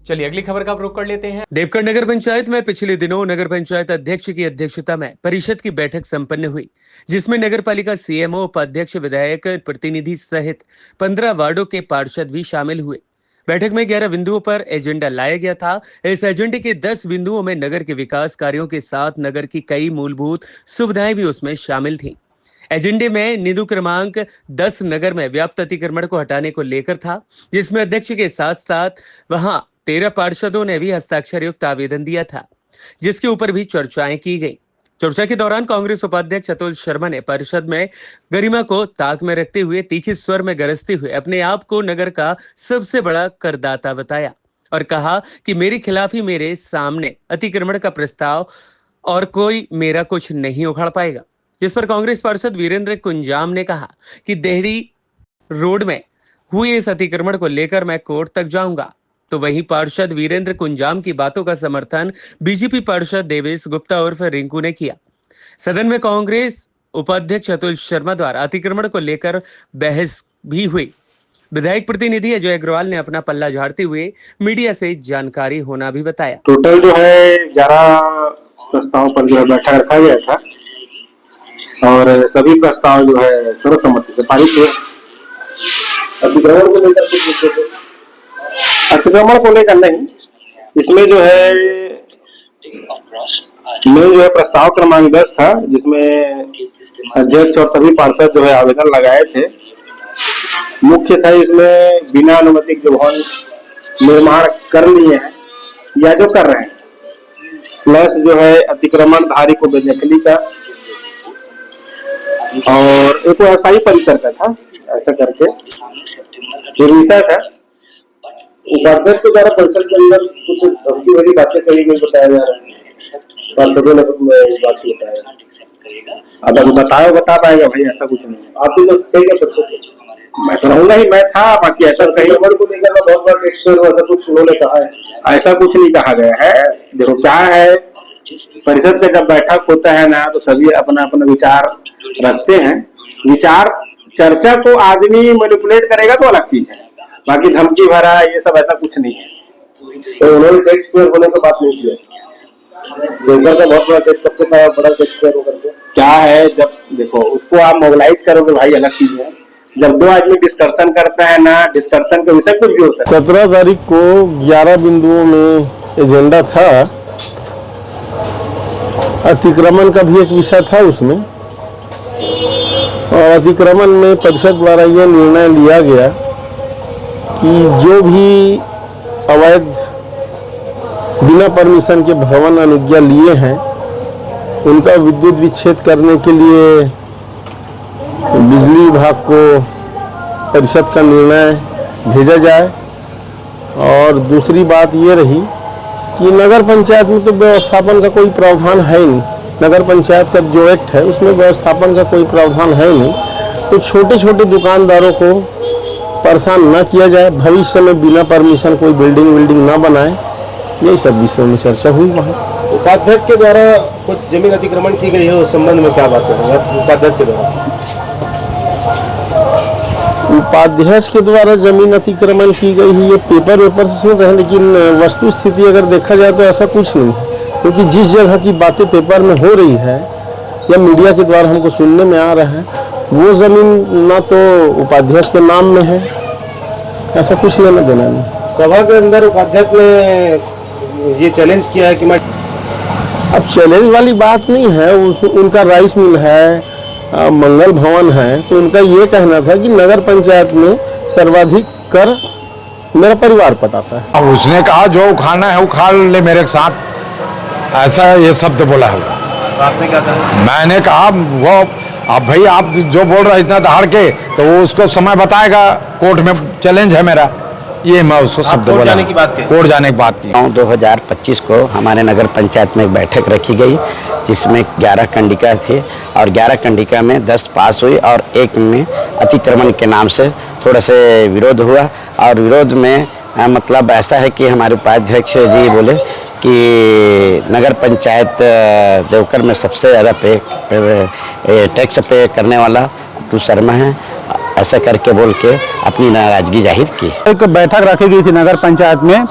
चलिए अगली खबर का आप रुख कर लेते हैं। देवगढ़ नगर पंचायत में पिछले दिनों नगर पंचायत अध्यक्ष की अध्यक्षता में परिषद की बैठक संपन्न हुई, जिसमें नगर पालिका सीएमओ, उपाध्यक्ष, विधायक, प्रतिनिधि सहित 15 वार्डों के पार्षद भी शामिल हुए। बैठक में 11 बिंदुओं पर एजेंडा लाया गया था। इस एजेंडे के 10 बिंदुओं में नगर के विकास कार्यों के साथ नगर की कई मूलभूत सुविधाएं भी उसमें शामिल थी। एजेंडे में निधु क्रमांक 10 नगर में व्याप्त अतिक्रमण को हटाने को लेकर था, जिसमें अध्यक्ष के साथ साथ वहां 13 पार्षदों ने भी हस्ताक्षर युक्त आवेदन दिया था, जिसके ऊपर भी चर्चाएं की गई। चर्चा के दौरान कांग्रेस उपाध्यक्ष अतुल शर्मा ने परिषद में गरिमा को ताक में रखते हुए तीखे स्वर में गरजते हुए अपने आप को नगर का सबसे बड़ा करदाता बताया और कहा कि मेरे खिलाफ ही मेरे सामने अतिक्रमण का प्रस्ताव और कोई मेरा कुछ नहीं उखाड़ पाएगा। जिस पर कांग्रेस पार्षद वीरेंद्र कुंजाम ने कहा कि देहरी रोड में हुए इस अतिक्रमण को लेकर मैं कोर्ट तक जाऊंगा। तो वहीं पार्षद वीरेंद्र कुंजाम की बातों का समर्थन बीजेपी पार्षद देवेश गुप्ता उर्फ रिंकू ने किया। सदन में कांग्रेस उपाध्यक्ष अतुल शर्मा द्वारा अतिक्रमण को लेकर बहस भी हुई। विधायक प्रतिनिधि अजय अग्रवाल ने अपना पल्ला झाड़ते हुए मीडिया से जानकारी होना भी बताया। टोटल जो है 11 प्रस्ताव पर जो है बैठक रखा गया था और सभी प्रस्ताव जो है सर्वसम्मति से पारित हुए। अतिक्रमण को लेकर नहीं, इसमें जो है प्रस्ताव क्रमांक 10 था, जिसमें अध्यक्ष और सभी पार्षद जो है आवेदन लगाए थे। मुख्य था इसमें बिना अनुमति के भवन निर्माण कर लिए हैं या जो कर रहे हैं, प्लस जो है अतिक्रमण धारी को बेदखली का और एक व्यवसायी परिसर का था। ऐसा करके जो विषय था उपाध्यक्ष के द्वारा परिषद के अंदर कुछ धमकी भरी बातें कही गई बताया जा रहा है। पार्षदों ने बात बताया, अब बता पाएगा भाई, ऐसा कुछ नहीं। आप भी तो सही, मैं तो रहूंगा ही, मैं था, बाकी ऐसा कहीं उम्र को लेकर बहुत बार ऐसा कुछ उन्होंने कहा है, ऐसा कुछ नहीं कहा गया है। देखो क्या है, परिषद का जब बैठक होता है ना, तो सभी अपना अपना विचार रखते हैं। विचार चर्चा को आदमी मैनिपुलेट करेगा तो अलग चीज है, बाकी धमकी भरा ये सब ऐसा कुछ नहीं है। तो उन्होंने टैक्स पेयर होने की बात नहीं किया, का बहुत बड़ा टैक्स, सबसे बड़ा टैक्स पेयर होकर के क्या है। जब देखो उसको आप मोबिलाइज करोगे भाई, अलग चीज है। जब दो आदमी डिस्कशन करता है ना, डिस्कशन के विषय कुछ भी हो सकता है। 17 तारीख को 11 बिंदुओं में एजेंडा था, अतिक्रमण का भी एक विषय था उसमें, और अतिक्रमण में परिषद द्वारा यह निर्णय लिया गया कि जो भी अवैध बिना परमिशन के भवन अनुज्ञा लिए हैं उनका विद्युत विच्छेद करने के लिए बिजली विभाग को परिषद का निर्णय भेजा जाए। और दूसरी बात ये रही कि नगर पंचायत में तो व्यवस्थापन का कोई प्रावधान है ही नहीं। नगर पंचायत का जो एक्ट है उसमें व्यवस्थापन का कोई प्रावधान है ही नहीं, तो छोटे छोटे दुकानदारों को परेशान न किया जाए, भविष्य में बिना परमिशन कोई बिल्डिंग न बनाए। यही सब विषयों में चर्चा हुई। वहाँ उपाध्यक्ष के द्वारा कुछ जमीन अतिक्रमण की गई है, उस संबंध में क्या बात है उपाध्यक्ष के द्वारा? उपाध्यक्ष के द्वारा जमीन अतिक्रमण की गई है, ये पेपर से सुन रहे हैं, लेकिन वस्तु स्थिति अगर देखा जाए तो ऐसा कुछ नहीं है। क्योंकि जिस जगह की बातें पेपर में हो रही है या मीडिया के द्वारा हमको सुनने में आ रहा है, वो जमीन ना तो उपाध्यक्ष के नाम में है, ऐसा कुछ लेना देना नहीं। सभा के अंदर उपाध्यक्ष ने ये चैलेंज किया है कि मैं, अब चैलेंज वाली बात नहीं है, उनका राइस मिल है, मंगल भवन है, तो उनका ये कहना था कि नगर पंचायत में सर्वाधिक कर मेरा परिवार पटाता है। अब उसने कहा जो उखाड़ना है उखाड़ ले मेरे साथ, ऐसा ये शब्द बोला है। आपने क्या कहा? मैंने कहा वो अब भाई आप जो बोल रहे इतना दहाड़ के, तो वो उसको समय बताएगा, कोर्ट में चैलेंज है मेरा, ये मैं उसको शब्द बोला। कोर्ट जाने की बात की। 2025 को हमारे नगर पंचायत में एक बैठक रखी गई, जिसमें 11 कंडिका थे और 11 कंडिका में 10 पास हुई और एक में अतिक्रमण के नाम से थोड़ा से विरोध हुआ। और विरोध में मतलब ऐसा है कि हमारे उपाध्यक्ष जी बोले कि नगर पंचायत देवघर में सबसे ज़्यादा टैक्स पे करने वाला अतुल शर्मा है, ऐसा करके बोल के अपनी नाराजगी जाहिर की। एक बैठक रखी गई थी नगर पंचायत में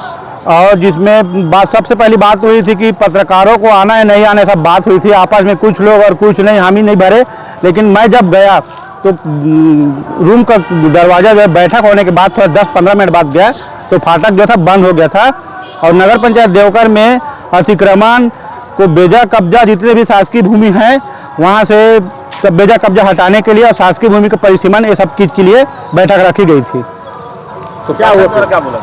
और जिसमें सबसे पहली बात हुई थी कि पत्रकारों को आना है नहीं आना, सब बात हुई थी आपस में, कुछ लोग और कुछ नहीं, हम ही नहीं भरे। लेकिन मैं जब गया तो रूम का दरवाज़ा जो है बैठक होने के बाद थोड़ा 10-15 मिनट बाद गया तो फाटक जो था बंद हो गया था। और नगर पंचायत देवकर में अतिक्रमण को बेजा कब्जा जितने भी शासकीय भूमि है वहाँ से तब बेजा कब्जा हटाने के लिए और शासकीय भूमि का परिसीमन ये सब चीज़ के लिए बैठक रखी गई थी। तो क्या हुआ, क्या बोला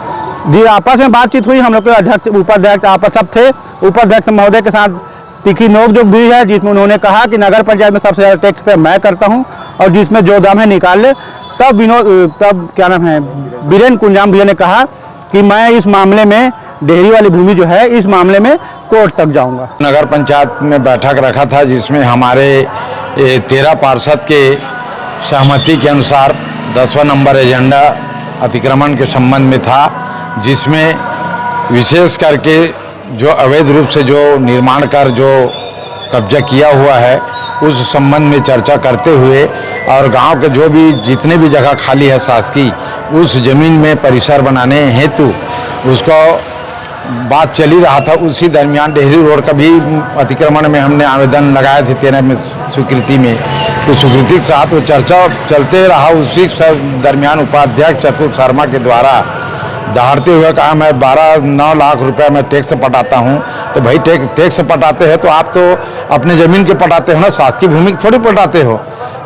जी आपस में बातचीत हुई, हम लोग के अध्यक्ष उपाध्यक्ष आपस सब थे, उपाध्यक्ष महोदय के साथ तीखी नोकझोंक हुई है जिसमें उन्होंने कहा कि नगर पंचायत में सबसे ज़्यादा टैक्स पे मैं करता हूं और जिसमें जो दाम है निकाल ले। तब क्या नाम है बीरेन कुंजाम भैया ने कहा कि मैं इस मामले में डेहरी वाली भूमि जो है इस मामले में कोर्ट तक जाऊंगा। नगर पंचायत में बैठक रखा था जिसमें हमारे 13 पार्षद के सहमति के अनुसार 10वां नंबर एजेंडा अतिक्रमण के संबंध में था, जिसमें विशेष करके जो अवैध रूप से जो निर्माण कर जो कब्जा किया हुआ है उस संबंध में चर्चा करते हुए और गांव के जो भी जितने भी जगह खाली है शासकीय उस जमीन में परिसर बनाने हेतु उसको बात चली रहा था। उसी दरमियान डेहरी रोड का भी अतिक्रमण में हमने आवेदन लगाए थे 13 में स्वीकृति में, तो स्वीकृति के साथ वो चर्चा चलते रहा। उसी दरमियान उपाध्यक्ष चतुर शर्मा के द्वारा दहाड़ते हुए कहा मैं 9 लाख रुपए मैं टैक्स पटाता हूं। तो भाई टैक्स पटाते हैं तो आप तो अपने ज़मीन के पटाते हो ना, शासकीय भूमि की थोड़ी पटाते हो।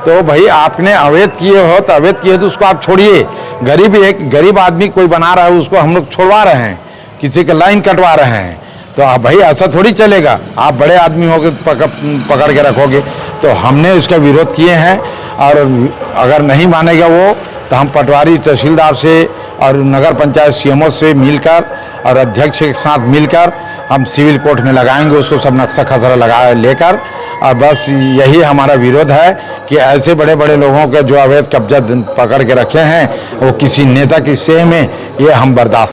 तो भाई आपने अवैध किए हो तो अवैध किए तो उसको आप छोड़िए। गरीब आदमी कोई बना रहा है उसको हम लोग छोड़वा रहे हैं, किसी का लाइन कटवा रहे हैं। तो आप भाई ऐसा थोड़ी चलेगा, आप बड़े आदमी होगे पकड़ के रखोगे। तो हमने उसका विरोध किए हैं और अगर नहीं मानेगा वो तो हम पटवारी तहसीलदार से और नगर पंचायत सीएमओ से मिलकर और अध्यक्ष के साथ मिलकर हम सिविल कोर्ट में लगाएंगे उसको, सब नक्शा खसरा लगा लेकर। और बस यही हमारा विरोध है कि ऐसे बड़े बड़े लोगों के जो अवैध कब्जा पकड़ के रखे हैं वो किसी नेता की सेह में ये हम बर्दाश्त